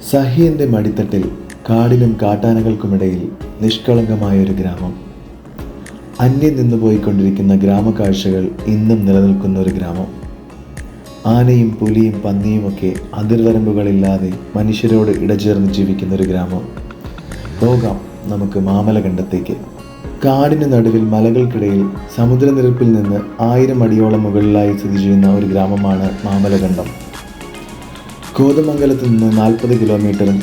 സഹ്യന്റെ മടിത്തട്ടിൽ കാടിനും കാട്ടാനകൾക്കുമിടയിൽ നിഷ്കളങ്കമായൊരു ഗ്രാമം. അന്യം നിന്നു പോയിക്കൊണ്ടിരിക്കുന്ന ഗ്രാമക്കാഴ്ചകൾ ഇന്നും നിലനിൽക്കുന്ന ഒരു ഗ്രാമം. ആനയും പുലിയും പന്നിയുമൊക്കെ അതിർവരമ്പുകളില്ലാതെ മനുഷ്യരോട് ഇടചേർന്ന് ജീവിക്കുന്ന ഒരു ഗ്രാമം. പോകാം നമുക്ക് മാമലകണ്ടത്തേക്ക്. കാടിന് നടുവിൽ മലകൾക്കിടയിൽ സമുദ്രനിരപ്പിൽ നിന്ന് 1000 അടിയോളം മുകളിലായി സ്ഥിതി ചെയ്യുന്ന ഒരു ഗ്രാമമാണ് മാമലകണ്ടം. കോതമംഗലത്ത് നിന്ന് 40 കിലോമീറ്ററും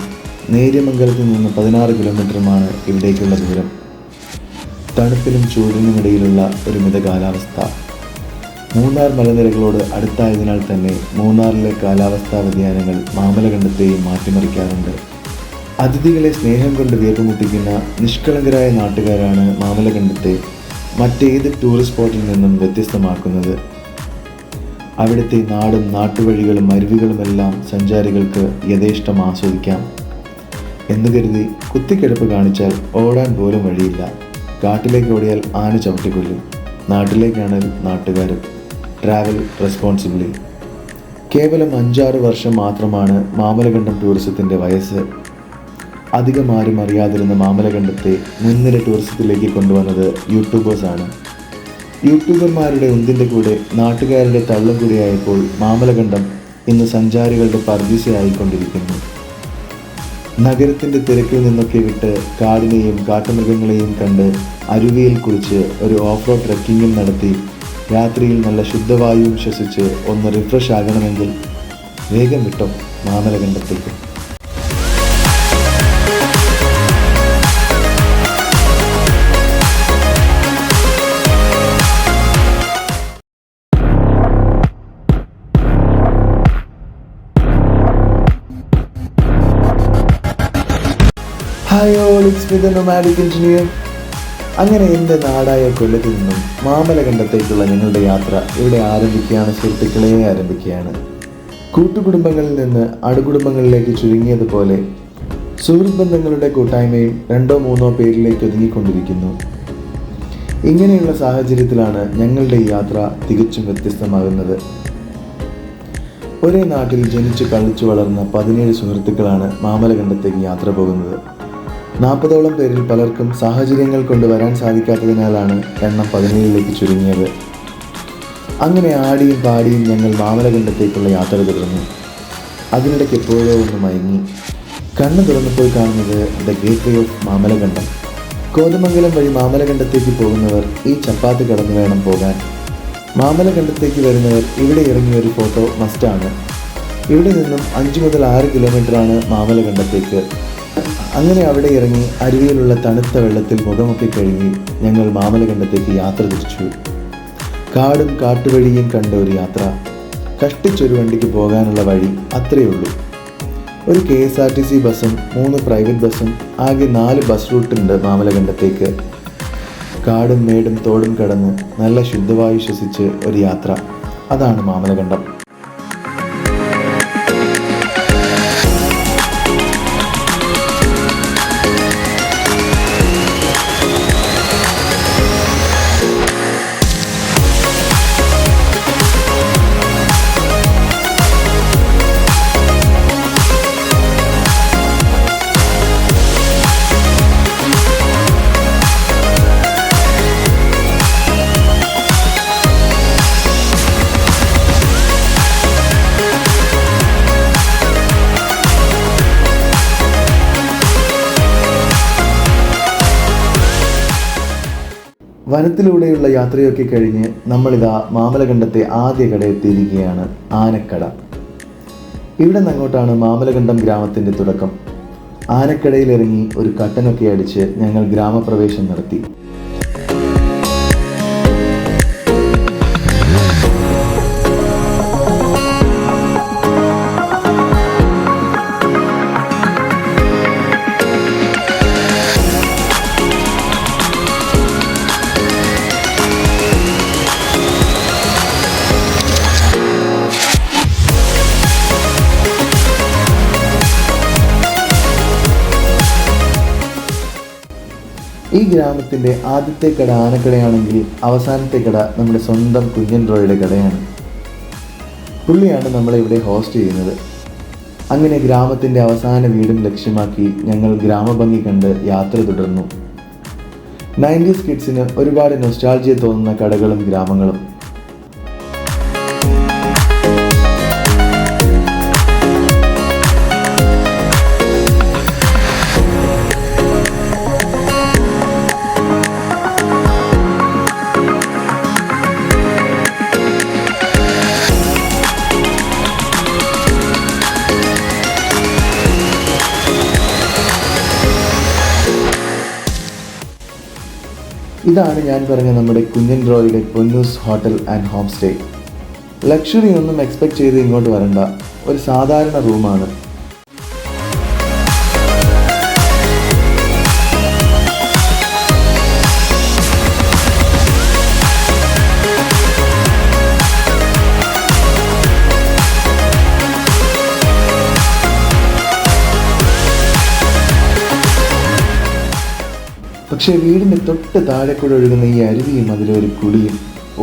നേര്യമംഗലത്ത് നിന്ന് 16 കിലോമീറ്ററുമാണ് ഇവിടേക്കുള്ള ദൂരം. തണുപ്പിനും ചൂടിനുമിടയിലുള്ള ഒരു മിത കാലാവസ്ഥ. മൂന്നാർ മലനിരകളോട് അടുത്തായതിനാൽ തന്നെ മൂന്നാറിലെ കാലാവസ്ഥാ വ്യതിയാനങ്ങൾ മാമലകണ്ടത്തെയും മാറ്റിമറിക്കാറുണ്ട്. അതിഥികളെ സ്നേഹം കൊണ്ട് വീർപ്പുമുട്ടിക്കുന്ന നിഷ്കളങ്കരായ നാട്ടുകാരാണ് മാമലകണ്ടത്തെ മറ്റേത് ടൂറിസ്റ്റ് സ്പോട്ടിൽ നിന്നും വ്യത്യസ്തമാക്കുന്നത്. അവിടുത്തെ നാടും നാട്ടുവഴികളും അരുവികളുമെല്ലാം സഞ്ചാരികൾക്ക് യഥേഷ്ടം ആസ്വദിക്കാം. എന്ന് കരുതി കുത്തിക്കിടപ്പ് കാണിച്ചാൽ ഓടാൻ പോലും വഴിയില്ല. കാട്ടിലേക്ക് ഓടിയാൽ ആന ചവിട്ടിക്കൊല്ലും. നാട്ടിലേക്കാണ് നാട്ടുകാരും. Travel responsibly. കേവലം 5-6 വർഷം മാത്രമാണ് മാമലകണ്ടം ടൂറിസത്തിൻ്റെ വയസ്സ്. അധികം ആരും അറിയാതിരുന്ന മാമലകണ്ടത്തെ മുൻനിര ടൂറിസത്തിലേക്ക് കൊണ്ടുവന്നത് യൂട്യൂബേഴ്സാണ്. യൂട്യൂബർമാരുടെ ഒന്നിൻ്റെ കൂടെ നാട്ടുകാരുടെ തള്ളം കൂടിയായപ്പോൾ മാമലകണ്ടം ഇന്ന് സഞ്ചാരികളുടെ പർദീസയായിക്കൊണ്ടിരിക്കുന്നു. നഗരത്തിൻ്റെ തിരക്കിൽ നിന്നൊക്കെ വിട്ട് കാടിനെയും കാട്ടുമൃഗങ്ങളെയും കണ്ട് അരുവിയിൽ കുളിച്ച് ഒരു ഓഫ് റോഡ് ട്രെക്കിങ്ങും നടത്തി രാത്രിയിൽ നല്ല ശുദ്ധവായുവും ശ്വസിച്ച് ഒന്ന് റിഫ്രഷ് ആകണമെങ്കിൽ വേഗം വിട്ടോ മാമലകണ്ടത്തേക്ക്. Hi all, it's me the nomadic engineer. അങ്ങനെ എൻ്റെ നാടായ കൊല്ലത്ത് നിന്നും മാമലകണ്ടത്തേക്കുള്ള ഞങ്ങളുടെ യാത്ര ഇവിടെ ആരംഭിക്കുകയാണ് സുഹൃത്തുക്കളെ, ആരംഭിക്കുകയാണ്. കൂട്ടുകുടുംബങ്ങളിൽ നിന്ന് അണുകുടുംബങ്ങളിലേക്ക് ചുരുങ്ങിയതുപോലെ സുഹൃത്ത് ബന്ധങ്ങളുടെ കൂട്ടായ്മയും 2-3 പേരിലേക്ക് ഒതുങ്ങിക്കൊണ്ടിരിക്കുന്നു. ഇങ്ങനെയുള്ള സാഹചര്യത്തിലാണ് ഞങ്ങളുടെ ഈ യാത്ര തികച്ചും വ്യത്യസ്തമാകുന്നത്. ഒരേ നാട്ടിൽ ജനിച്ചു കളിച്ചു വളർന്ന 17 സുഹൃത്തുക്കളാണ് മാമലകണ്ടത്തേക്ക് യാത്ര പോകുന്നത്. 40ഓളം പേരിൽ പലർക്കും സാഹചര്യങ്ങൾ കൊണ്ട് വരാൻ സാധിക്കാത്തതിനാലാണ് എണ്ണം 17ലേക്ക് ചുരുങ്ങിയത്. അങ്ങനെ ആടിയും പാടിയും ഞങ്ങൾ മാമലകണ്ടത്തേക്കുള്ള യാത്ര തുടർന്നു. അതിനിടയ്ക്ക് എപ്പോഴോ ഒന്ന് മയങ്ങി. കണ്ണ് തുറന്നപ്പോൾ കാണുന്നത് the gateway of Mamalakandam. Kothamangalam വഴി മാമലകണ്ടത്തേക്ക് പോകുന്നവർ ഈ ചപ്പാത്ത് കടന്നു വേണം പോകാൻ. മാമലകണ്ടത്തേക്ക് വരുന്നവർ ഇവിടെ ഇറങ്ങിയ ഒരു ഫോട്ടോ മസ്റ്റാണ്. ഇവിടെ നിന്നും 5 മുതൽ 6 കിലോമീറ്ററാണ് മാമലകണ്ടത്തേക്ക്. അങ്ങനെ അവിടെ ഇറങ്ങി അരുവിയിലുള്ള തണുത്ത വെള്ളത്തിൽ മുഖമൊക്കെ കഴുകി ഞങ്ങൾ മാമലകണ്ടത്തേക്ക് യാത്ര തിരിച്ചു. കാടും കാട്ടുവഴിയും കണ്ട ഒരു യാത്ര. കഷ്ടിച്ചൊരു വണ്ടിക്ക് പോകാനുള്ള വഴി അത്രയേ ഉള്ളൂ. ഒരു KSRTC ബസ്സും 3 പ്രൈവറ്റ് ബസ്സും ആകെ 4 ബസ് റൂട്ടുണ്ട് മാമലകണ്ടത്തേക്ക്. കാടും മേടും തോടും കടന്ന് നല്ല ശുദ്ധവായു ശ്വസിച്ച് ഒരു യാത്ര. അതാണ് മാമലകണ്ടം. വനത്തിലൂടെയുള്ള യാത്രയൊക്കെ കഴിഞ്ഞ് നമ്മളിതാ മാമലകണ്ടത്തെ ആദ്യ കട എത്തിയിരിക്കുകയാണ്, ആനക്കട. ഇവിടെ നിന്നങ്ങോട്ടാണ് മാമലകണ്ടം ഗ്രാമത്തിൻ്റെ തുടക്കം. ആനക്കടയിലിറങ്ങി ഒരു കട്ടനൊക്കെ അടിച്ച് ഞങ്ങൾ ഗ്രാമപ്രവേശം നടത്തി. ഈ ഗ്രാമത്തിൻ്റെ ആദ്യത്തെ കട ആനക്കടയാണെങ്കിൽ അവസാനത്തെ കട നമ്മുടെ സ്വന്തം കുഞ്ഞൻ റോയുടെ കടയാണ്. പുള്ളിയാണ് നമ്മളെ ഇവിടെ ഹോസ്റ്റ് ചെയ്യുന്നത്. അങ്ങനെ ഗ്രാമത്തിൻ്റെ അവസാന വീടും ലക്ഷ്യമാക്കി ഞങ്ങൾ ഗ്രാമഭംഗി കണ്ട് യാത്ര തുടർന്നു. 90s കിഡ്സിന് ഒരുപാട് നൊസ്റ്റാൾജിയ തോന്നുന്ന കടകളും ഗ്രാമങ്ങളും. ഇതാണ് ഞാൻ പറഞ്ഞ നമ്മുടെ കുഞ്ഞൻ ബ്രോയുടെ Ponnoos hotel and home stay. Luxury ഒന്നും എക്സ്പെക്ട് ചെയ്ത് ഇങ്ങോട്ട് വരണ്ട, ഒരു സാധാരണ റൂമാണ്. പക്ഷേ വീടിന് തൊട്ട് താഴെ കൂടെ ഒഴുകുന്ന ഈ അരുവിയും അതിലൊരു കുളിയും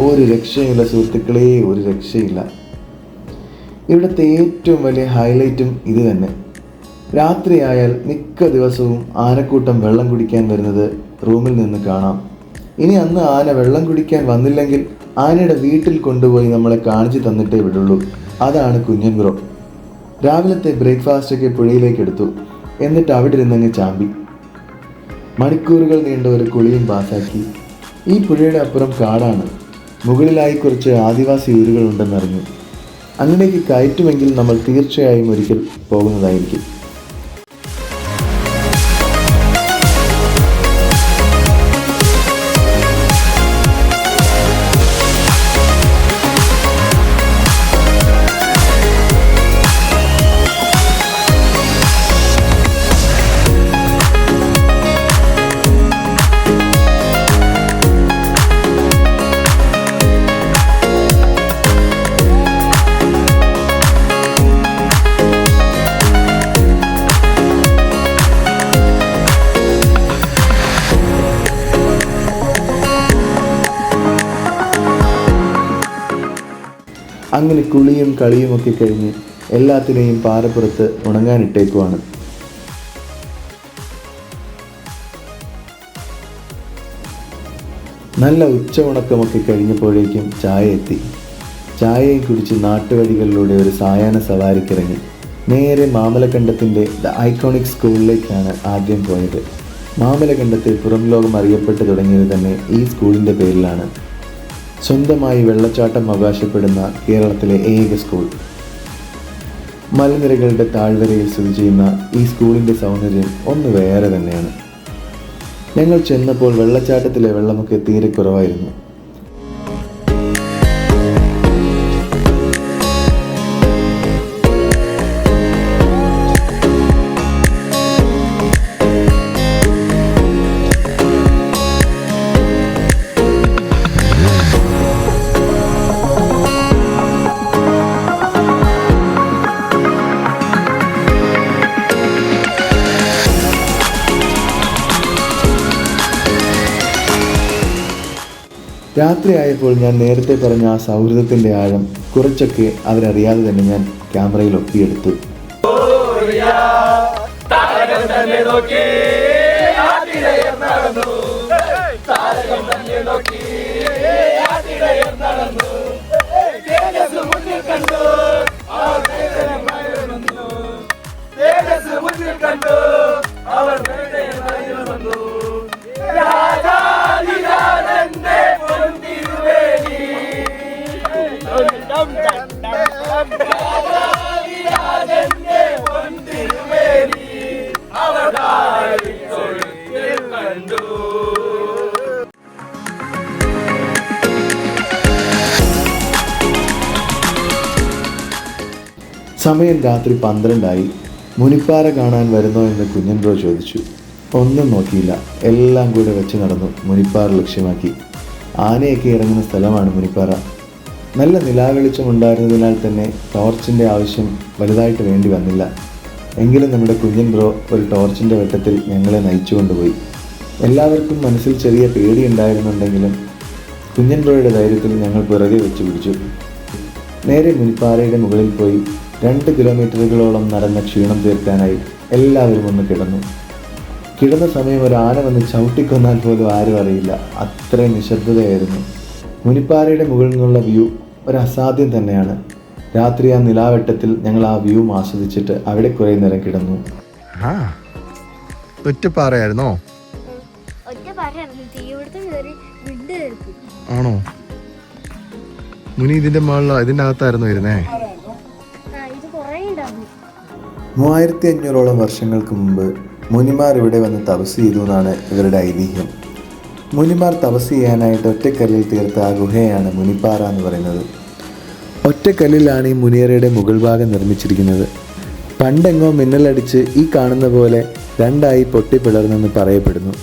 ഒരു രക്ഷയില്ല സുഹൃത്തുക്കളെ, ഒരു രക്ഷയില്ല. ഇവിടുത്തെ ഏറ്റവും വലിയ ഹൈലൈറ്റും ഇത് തന്നെ. രാത്രിയായാൽ മിക്ക ദിവസവും ആനക്കൂട്ടം വെള്ളം കുടിക്കാൻ വരുന്നത് റൂമിൽ നിന്ന് കാണാം. ഇനി അന്ന് ആന വെള്ളം കുടിക്കാൻ വന്നില്ലെങ്കിൽ ആനയുടെ വീട്ടിൽ കൊണ്ടുപോയി നമ്മളെ കാണിച്ചു തന്നിട്ടേ വിടുള്ളൂ. അതാണ് കുഞ്ഞൻ ബ്രോ. രാവിലത്തെ ബ്രേക്ക്ഫാസ്റ്റൊക്കെ പുഴയിലേക്ക് എടുത്തു, എന്നിട്ട് അവിടെ ഇരുന്നങ്ങ് ചാമ്പി. മണിക്കൂറുകൾ നീണ്ട ഒരു കുളിയും പാസാക്കി. ഈ പുഴയുടെ അപ്പുറം കാടാണ്. മുകളിലായി കുറച്ച് ആദിവാസി ഊരുകളുണ്ടെന്നറിഞ്ഞു. അങ്ങനെയൊക്കെ കയറ്റുമെങ്കിൽ നമ്മൾ തീർച്ചയായും ഒരിക്കൽ പോകുന്നതായിരിക്കും. അങ്ങനെ കുളിയും കളിയുമൊക്കെ കഴിഞ്ഞ് എല്ലാത്തിനെയും പാറപ്പുറത്ത് ഉണങ്ങാനിട്ടേക്കുവാണ്. നല്ല ഉച്ച ഉണക്കമൊക്കെ കഴിഞ്ഞപ്പോഴേക്കും ചായ എത്തി. ചായയും കുടിച്ച് നാട്ടുവഴികളിലൂടെ ഒരു സായാഹ്ന സവാരിക്കിറങ്ങി. നേരെ മാമലകണ്ടത്തിൻ്റെ ദ ഐക്കോണിക് സ്കൂളിലേക്കാണ് ആദ്യം പോയത്. മാമലകണ്ടത്തെ പുറം ലോകം അറിയപ്പെട്ടു തുടങ്ങിയത് തന്നെ ഈ സ്കൂളിൻ്റെ പേരിലാണ്. സ്വന്തമായി വെള്ളച്ചാട്ടം അവകാശപ്പെടുന്ന കേരളത്തിലെ ഏക സ്കൂൾ. മലനിരകളുടെ താഴ്വരയിൽ സ്ഥിതി ചെയ്യുന്ന ഈ സ്കൂളിൻ്റെ സൗന്ദര്യം ഒന്ന് വേറെ തന്നെയാണ്. ഞങ്ങൾ ചെന്നപ്പോൾ വെള്ളച്ചാട്ടത്തിലെ വെള്ളമൊക്കെ തീരെ കുറവായിരുന്നു. രാത്രിയായപ്പോൾ ഞാൻ നേരത്തെ പറഞ്ഞ ആ സൗഹൃദത്തിൻ്റെ ആഴം കുറച്ചൊക്കെ അവരറിയാതെ തന്നെ ഞാൻ ക്യാമറയിൽ ഒപ്പിയെടുത്തു. സമയം രാത്രി 12 മുനിപ്പാറ കാണാൻ വരുന്നോ എന്ന് കുഞ്ഞൻ ബ്രോ ചോദിച്ചു. ഒന്നും നോക്കിയില്ല, എല്ലാം കൂടെ വെച്ച് നടന്നു മുനിപ്പാറ ലക്ഷ്യമാക്കി. ആനയൊക്കെ ഇറങ്ങുന്ന സ്ഥലമാണ് മുനിപ്പാറ. നല്ല നിലാവെളിച്ചം ഉണ്ടായിരുന്നതിനാൽ തന്നെ ടോർച്ചിൻ്റെ ആവശ്യം വലുതായിട്ട് വേണ്ടി വന്നില്ല. എങ്കിലും നമ്മുടെ കുഞ്ഞൻ ബ്രോ ഒരു ടോർച്ചിൻ്റെ വെട്ടത്തിൽ ഞങ്ങളെ നയിച്ചു കൊണ്ടുപോയി. എല്ലാവർക്കും മനസ്സിൽ ചെറിയ പേടിയുണ്ടായിരുന്നുണ്ടെങ്കിലും കുഞ്ഞൻ ബ്രോയുടെ ധൈര്യത്തിൽ ഞങ്ങൾ പിറകെ വെച്ച് പിടിച്ചു. നേരെ മുനിപ്പാറയുടെ മുകളിൽ പോയി 2 കിലോമീറ്ററുകളോളം നടന്ന ക്ഷീണം തീർക്കാനായി എല്ലാവരും ഒന്ന് കിടന്നു. കിടന്ന സമയം ഒരു ആന വന്ന് ചവിട്ടിക്കൊന്നാൽ പോലും ആരും അറിയില്ല. അത്രയും നിശബ്ദതയായിരുന്നു. മുനിപ്പാറയുടെ മുകളിൽ നിന്നുള്ള വ്യൂ ഒരു അസാധ്യം തന്നെയാണ്. രാത്രി ആ നിലാവെട്ടത്തിൽ ഞങ്ങൾ ആ വ്യൂ ആസ്വദിച്ചിട്ട് അവിടെ കുറേ നേരം കിടന്നു. ഒറ്റപ്പാറയായിരുന്നോ? ആണോ? മുനി ഇതിന്റെ ഇതിന്റെ അകത്തായിരുന്നു വരുന്നേ. 3500ഓളം വർഷങ്ങൾക്ക് മുമ്പ് മുനിമാർ ഇവിടെ വന്ന് തപസ് ചെയ്തു എന്നാണ് ഇവരുടെ ഐതിഹ്യം. മുനിമാർ തപസ് ചെയ്യാനായിട്ട് ഒറ്റക്കല്ലിൽ തീർത്ത ആ ഗുഹയാണ് മുനിപ്പാറ എന്ന് പറയുന്നത്. ഒറ്റക്കല്ലിലാണ് ഈ മുനിയറയുടെ മുകൾ ഭാഗം നിർമ്മിച്ചിരിക്കുന്നത്. പണ്ടെങ്ങോ മിന്നലടിച്ച് ഈ കാണുന്ന പോലെ 2ആയി പൊട്ടിപ്പിളർന്നെന്ന് പറയപ്പെടുന്നു.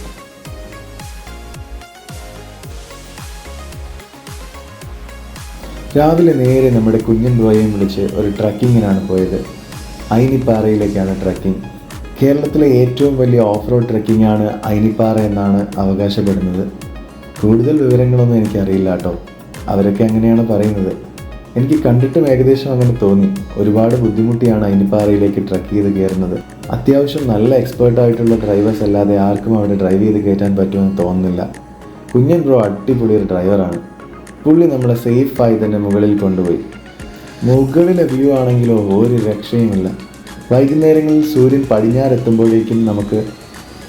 രാവിലെ നേരെ നമ്മുടെ കുഞ്ഞൻ ബ്രോയെയും വിളിച്ച് ഒരു ട്രക്കിങ്ങിനാണ് പോയത്. ഐനിപ്പാറയിലേക്കാണ് ട്രക്കിംഗ്. കേരളത്തിലെ ഏറ്റവും വലിയ ഓഫ് റോഡ് ട്രക്കിംഗ് ആണ് ഐനിപ്പാറ എന്നാണ് അവകാശപ്പെടുന്നത്. കൂടുതൽ വിവരങ്ങളൊന്നും എനിക്കറിയില്ല കേട്ടോ. അവരൊക്കെ അങ്ങനെയാണ് പറയുന്നത്. എനിക്ക് കണ്ടിട്ടും ഏകദേശം അങ്ങനെ തോന്നി. ഒരുപാട് ബുദ്ധിമുട്ടിയാണ് ഐനിപ്പാറയിലേക്ക് ട്രക്ക് ചെയ്ത് കയറുന്നത്. അത്യാവശ്യം നല്ല എക്സ്പേർട്ടായിട്ടുള്ള ഡ്രൈവേഴ്സ് അല്ലാതെ ആർക്കും അവിടെ ഡ്രൈവ് ചെയ്ത് കയറ്റാൻ പറ്റുമെന്ന് തോന്നുന്നില്ല. കുഞ്ഞൻ ബ്രോ അടിപൊളി ഒരു ഡ്രൈവറാണ്. പുള്ളി നമ്മളെ സേഫായി തന്നെ മുകളിൽ കൊണ്ടുപോയി. മുകളിലെ വ്യൂ ആണെങ്കിലോ ഒരു രക്ഷയുമില്ല. വൈകുന്നേരങ്ങളിൽ സൂര്യൻ പടിഞ്ഞാറെത്തുമ്പോഴേക്കും നമുക്ക്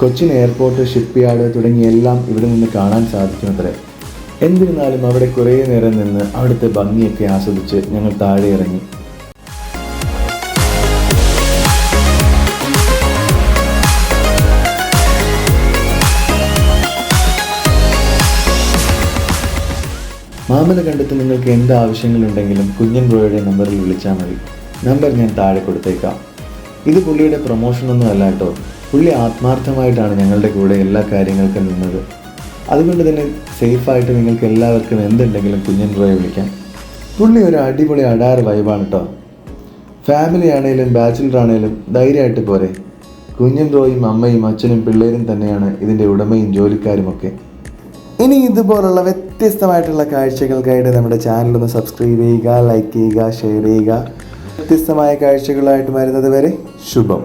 കൊച്ചിൻ എയർപോർട്ട്, ഷിപ്പ് യാർഡ് തുടങ്ങിയെല്ലാം ഇവിടെ നിന്ന് കാണാൻ സാധിക്കുമത്രേ. എന്നിരുന്നാലും അവിടെ കുറേ നേരം നിന്ന് അവിടുത്തെ ഭംഗിയൊക്കെ ആസ്വദിച്ച് ഞങ്ങൾ താഴെ ഇറങ്ങി. മാമലകണ്ടത്ത് നിങ്ങൾക്ക് എന്ത് ആവശ്യങ്ങളുണ്ടെങ്കിലും കുഞ്ഞൻ ബ്രോയുടെ നമ്പറിൽ വിളിച്ചാൽ മതി. നമ്പർ ഞാൻ താഴെ കൊടുത്തേക്കാം. ഇത് പുള്ളിയുടെ പ്രൊമോഷനൊന്നും അല്ല കേട്ടോ. പുള്ളി ആത്മാർത്ഥമായിട്ടാണ് ഞങ്ങളുടെ കൂടെ എല്ലാ കാര്യങ്ങൾക്കും നിന്നത്. അതുകൊണ്ട് തന്നെ സേഫായിട്ട് നിങ്ങൾക്ക് എല്ലാവർക്കും എന്തുണ്ടെങ്കിലും കുഞ്ഞൻ ബ്രോയെ വിളിക്കാം. പുള്ളി ഒരു അടിപൊളി അടാറ് വൈബാണ് കേട്ടോ. ഫാമിലി ആണേലും ബാച്ചിലർ ആണേലും ധൈര്യമായിട്ട് പോരെ. കുഞ്ഞൻ ബ്രോയും അമ്മയും അച്ഛനും പിള്ളേരും തന്നെയാണ് ഇതിൻ്റെ ഉടമയും ജോലിക്കാരുമൊക്കെ. ഇനി ഇതുപോലുള്ള വ്യത്യസ്തമായിട്ടുള്ള കാഴ്ചകൾക്കായിട്ട് നമ്മുടെ ചാനലൊന്ന് സബ്സ്ക്രൈബ് ചെയ്യുക, ലൈക്ക് ചെയ്യുക, ഷെയർ ചെയ്യുക. വ്യത്യസ്തമായ കാഴ്ചകളായിട്ട് വരുന്നത് വരെ ശുഭം.